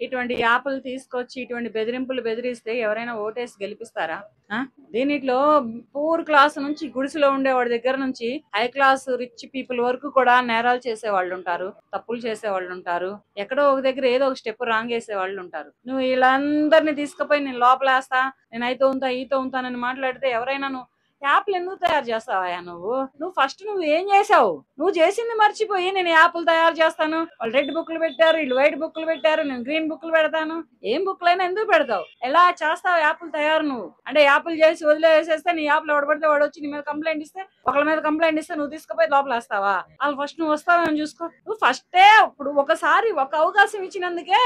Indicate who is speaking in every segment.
Speaker 1: ఇటువంటి యాప్లు తీసుకొచ్చి ఇటువంటి బెదిరింపులు బెదిరిస్తే ఎవరైనా ఓటేసి గెలిపిస్తారా? దీనిట్లో పూర్ క్లాస్ నుంచి గుడిసెలో ఉండేవాడి దగ్గర నుంచి హై క్లాస్ రిచ్ పీపుల్ వరకు కూడా నేరాలు చేసే వాళ్ళు ఉంటారు, తప్పులు చేసే వాళ్ళు ఉంటారు, ఎక్కడో ఒక దగ్గర ఏదో ఒక స్టెప్ రాంగ్ వేసే వాళ్ళు ఉంటారు. నువ్వు వీళ్ళందరినీ తీసుకుపోయి నేను లోపలేస్తా, నేను అయితే ఉంటా ఈతో ఉంటానని మాట్లాడితే ఎవరైనా యాప్లు ఎందుకు తయారు చేస్తావా? నువ్వు ఫస్ట్ నువ్వు ఏం చేసావు? నువ్వు చేసింది మర్చిపోయి నేను యాప్లు తయారు చేస్తాను, వాళ్ళు రెడ్ బుక్లు పెట్టారు, వీళ్ళు వైట్ బుక్లు పెట్టారు, నేను గ్రీన్ బుక్లు పెడతాను. ఏం బుక్లైనా ఎందుకు పెడతావు? ఎలా చేస్తావు యాప్లు తయారు? నువ్వు అంటే యాప్లు చేసి వదిలేసేస్తే నీ యాప్లు ఎవడ పడితే వాడు వచ్చి నీ మీద కంప్లైంట్ ఇస్తే, ఒకళ్ళ మీద కంప్లైంట్ ఇస్తే నువ్వు తీసుకుపోయి లోపల వేస్తావా? వాళ్ళు ఫస్ట్ నువ్వు వస్తావని చూసుకో. నువ్వు ఫస్టే ఇప్పుడు ఒకసారి ఒక అవకాశం ఇచ్చినందుకే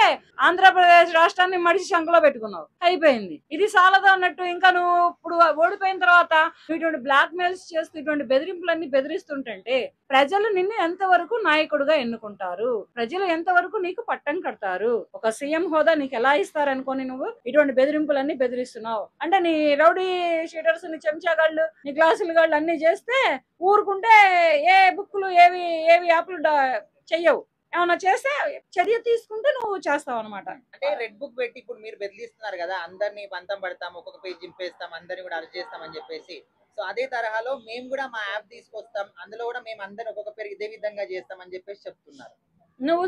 Speaker 1: ఆంధ్రప్రదేశ్ రాష్ట్రాన్ని మడిసి శంకలో పెట్టుకున్నావు, అయిపోయింది. ఇది సాలదు అన్నట్టు ఇంకా నువ్వు ఇప్పుడు ఓడిపోయిన తర్వాత ఇటువంటి బ్లాక్ మెయిల్స్ చేస్తూ ఇటువంటి బెదిరింపులన్నీ బెదిరిస్తుంటే ప్రజలు నిన్ను ఎంతవరకు నాయకుడుగా ఎన్నుకుంటారు? ప్రజలు ఎంతవరకు నీకు పట్టం కడతారు? ఒక సీఎం హోదా నీకు ఎలా ఇస్తారనుకోని నువ్వు ఇటువంటి బెదిరింపులన్నీ బెదిరిస్తున్నావు అంటే నీ రౌడీ షీటర్స్, నీ చెంచాగాళ్ళు, నీ గ్లాసులు గాళ్ళు అన్ని చేస్తే ఊరుకుంటే ఏ బుక్కులు ఏవి యాప్లు చెయ్యవు. ఏమన్నా చేస్తే చర్య తీసుకుంటే నువ్వు చేస్తావు అనమాట.
Speaker 2: అంటే రెడ్ బుక్ పెట్టి ఇప్పుడు మీరు బెదిరిస్తున్నారు కదా, అందరినీ పంతం పడతాం, ఒక్కొక్క పేజ్ చింపేస్తాం, అందరినీ కూడా అరెస్ట్ చేస్తామని చెప్పేసి. సో అదే తరహాలో మేము కూడా మా యాప్ తీసుకొస్తాం, అందులో కూడా మేము అందరిని ఒక్కొక్క పేరు ఇదే విధంగా చేస్తామని చెప్పేసి చెప్తున్నారు.
Speaker 1: నువ్వు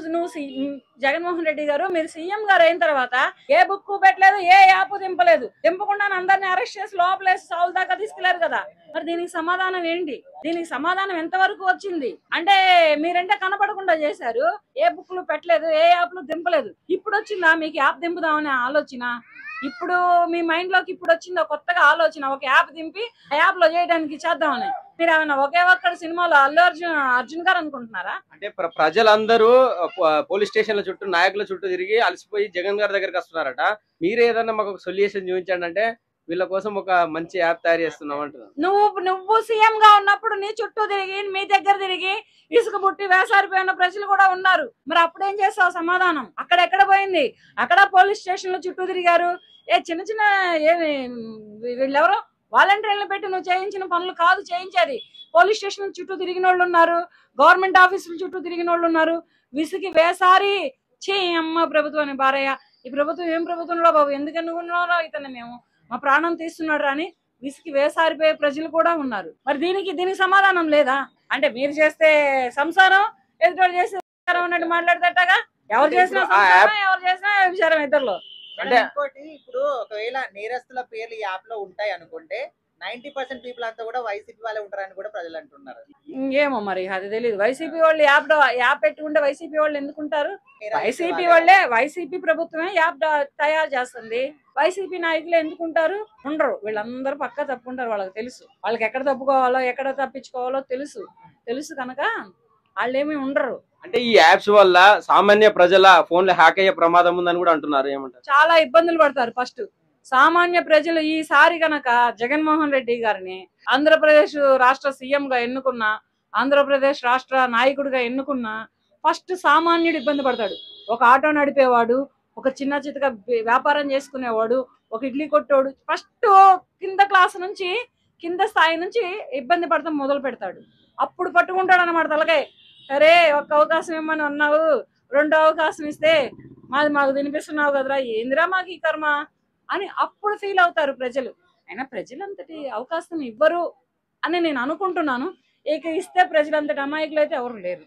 Speaker 1: జగన్మోహన్ రెడ్డి గారు మీరు సీఎం గారు అయిన తర్వాత ఏ బుక్ పెట్టలేదు, ఏ యాప్ దింపలేదు, దింపకుండా అందరినీ అరెస్ట్ చేసి లోపలేసి సావుల దాకా తీసుకెళ్లారు కదా. మరి దీనికి సమాధానం ఏంటి? దీనికి సమాధానం ఎంతవరకు వచ్చింది? అంటే మీరంటే కనపడకుండా చేశారు, ఏ బుక్లు పెట్టలేదు, ఏ యాప్లు దింపలేదు. ఇప్పుడు వచ్చిందా మీకు యాప్ దింపుదామనే ఆలోచన? ఇప్పుడు మీ మైండ్ లోకి ఇప్పుడు వచ్చింది కొత్తగా ఆలోచన, ఒక యాప్ దింపి ఆ యాప్ లో చేయడానికి చేద్దామని. మీరు ఏమైనా ఒకే ఒక్కడి సినిమాలో అర్జున్ గారు అనుకుంటున్నారా?
Speaker 3: అంటే ప్రజలందరూ పోలీస్ స్టేషన్ల చుట్టూ, నాయకుల చుట్టూ తిరిగి అలసిపోయి జగన్ గారి దగ్గరికి వస్తున్నారట. మీరు ఏదన్నా మాకు ఒక సొల్యూషన్ చూపించండి అంటే వీళ్ళ కోసం ఒక మంచి యాప్ తయారు చేస్తున్నాం అంటున్నారు.
Speaker 1: నువ్వు సీఎం గా ఉన్నప్పుడు నీ చుట్టూ తిరిగి, మీ దగ్గర తిరిగి ఇసుక పుట్టి వేసారిపోయిన ప్రజలు కూడా ఉన్నారు. మరి అప్పుడేం చేస్తావు? సమాధానం అక్కడెక్కడ పోయింది? అక్కడ పోలీస్ స్టేషన్ల చుట్టూ తిరిగారు. చిన్న చిన్న ఏమి వీళ్ళెవరో వాలంటీర్లను పెట్టి నువ్వు చేయించిన పనులు కాదు చేయించేది. పోలీస్ స్టేషన్ చుట్టూ తిరిగిన వాళ్ళు ఉన్నారు, గవర్నమెంట్ ఆఫీసుల చుట్టూ తిరిగిన వాళ్ళు ఉన్నారు. విసిగి వేసారి అమ్మ ప్రభుత్వం అని బారయ్య, ఈ ప్రభుత్వం ఏం ప్రభుత్వంలో బాబు, ఎందుకు ఎన్నుకున్నారో ఇతను, మేము మా ప్రాణం తీస్తున్నాడు అని విసిగి వేసారిపోయే ప్రజలు కూడా ఉన్నారు. మరి దీనికి సమాధానం లేదా? అంటే మీరు చేస్తే సంసారం, ఎదుటి చేస్తే అన్నట్టు మాట్లాడతాగా. ఎవరు చేసినా ఎవరు చేసినా విచారం ఇద్దరులో.
Speaker 2: అంటే ఇంకోటి, ఇప్పుడు ఒకవేళ నేరస్తుల పేర్లు ఈ యాప్ లో ఉంటాయి అనుకుంటే 90% పీపుల్ అంతా కూడా వైసీపీ వాళ్ళే ఉంటారని కూడా ప్రజలు అంటున్నారు.
Speaker 1: ఏమో మరి అది తెలియదు. వైసీపీ వాళ్ళు యాప్ పెట్టుకుంటే వైసీపీ వాళ్ళు ఎందుకుంటారు? వైసీపీ ప్రభుత్వమే యాప్ తయారు చేస్తుంది. వైసీపీ నాయకులు ఎందుకుంటారు? ఉండరు. వీళ్ళందరూ పక్కా తప్పుకుంటారు. వాళ్ళకి తెలుసు, వాళ్ళకి ఎక్కడ తప్పుకోవాలో ఎక్కడ తప్పించుకోవాలో తెలుసు కనుక వాళ్ళేమీ ఉండరు.
Speaker 3: అంటే ఈ యాప్స్ వల్ల సామాన్య ప్రజల ఫోన్లు హ్యాక్ అయ్యే ప్రమాదం ఉందని కూడా అంటున్నారు. ఏమంటారు?
Speaker 1: చాలా ఇబ్బందులు పడతారు. ఫస్ట్ సామాన్య ప్రజలు ఈసారి గనక జగన్మోహన్ రెడ్డి గారిని ఆంధ్రప్రదేశ్ రాష్ట్ర సీఎం గా ఎన్నుకున్న, ఆంధ్రప్రదేశ్ రాష్ట్ర నాయకుడిగా ఎన్నుకున్న ఫస్ట్ సామాన్యుడు ఇబ్బంది పడతాడు. ఒక ఆటో నడిపేవాడు, ఒక చిన్న చితక వ్యాపారం చేసుకునేవాడు, ఒక ఇడ్లీ కొట్టోడు ఫస్ట్ కింద క్లాస్ నుంచి, కింద స్థాయి నుంచి ఇబ్బంది పడతాం మొదలు పెడతాడు. అప్పుడు పట్టుకుంటాడు అన్నమాట తలకాయ. అరే ఒక్క అవకాశం ఇమ్మని అన్నావు, రెండో అవకాశం ఇస్తే మాకు తినిపిస్తున్నావు కదరా, ఏందిరా మాకు ఈ కర్మ అని అప్పుడు ఫీల్ అవుతారు ప్రజలు. అయినా ప్రజలంతటి అవకాశం ఇవ్వరు అని నేను అనుకుంటున్నాను. ఇస్తే ప్రజలంతటి అమాయకులు అయితే ఎవరు లేరు.